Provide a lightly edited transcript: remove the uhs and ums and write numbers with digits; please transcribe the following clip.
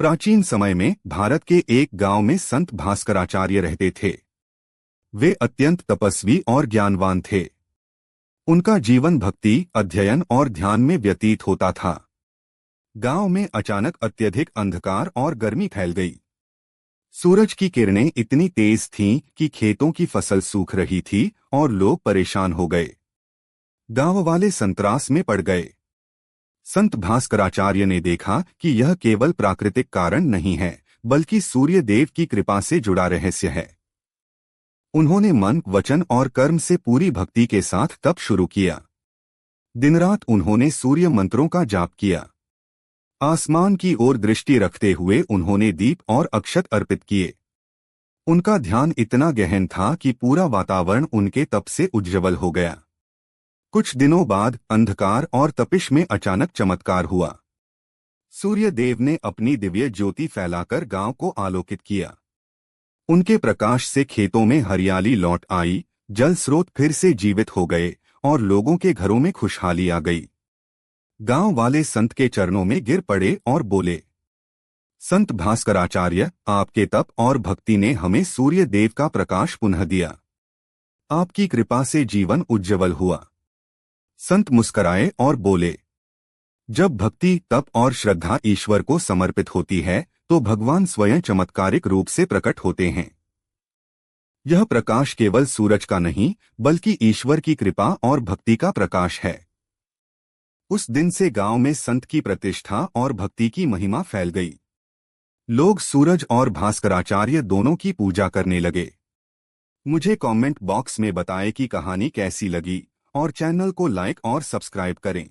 प्राचीन समय में भारत के एक गांव में संत भास्कराचार्य रहते थे। वे अत्यंत तपस्वी और ज्ञानवान थे। उनका जीवन भक्ति, अध्ययन और ध्यान में व्यतीत होता था। गांव में अचानक अत्यधिक अंधकार और गर्मी फैल गई। सूरज की किरणें इतनी तेज थीं कि खेतों की फसल सूख रही थी और लोग परेशान हो गए। गांव वाले संत्रास में पड़ गए। संत भास्कराचार्य ने देखा कि यह केवल प्राकृतिक कारण नहीं है, बल्कि सूर्य देव की कृपा से जुड़ा रहस्य है। उन्होंने मन, वचन और कर्म से पूरी भक्ति के साथ तप शुरू किया। दिन रात उन्होंने सूर्य मंत्रों का जाप किया। आसमान की ओर दृष्टि रखते हुए उन्होंने दीप और अक्षत अर्पित किए। उनका ध्यान इतना गहन था कि पूरा वातावरण उनके तप से उज्ज्वल हो गया। कुछ दिनों बाद अंधकार और तपिश में अचानक चमत्कार हुआ। सूर्य देव ने अपनी दिव्य ज्योति फैलाकर गांव को आलोकित किया। उनके प्रकाश से खेतों में हरियाली लौट आई, जल स्रोत फिर से जीवित हो गए और लोगों के घरों में खुशहाली आ गई। गांव वाले संत के चरणों में गिर पड़े और बोले, संत भास्कराचार्य, आपके तप और भक्ति ने हमें सूर्य देव का प्रकाश पुनः दिया। आपकी कृपा से जीवन उज्ज्वल हुआ। संत मुस्कराए और बोले, जब भक्ति, तप और श्रद्धा ईश्वर को समर्पित होती है तो भगवान स्वयं चमत्कारिक रूप से प्रकट होते हैं। यह प्रकाश केवल सूरज का नहीं, बल्कि ईश्वर की कृपा और भक्ति का प्रकाश है। उस दिन से गांव में संत की प्रतिष्ठा और भक्ति की महिमा फैल गई। लोग सूरज और भास्कराचार्य दोनों की पूजा करने लगे। मुझे कमेंट बॉक्स में बताएं कि कहानी कैसी लगी और चैनल को लाइक और सब्सक्राइब करें।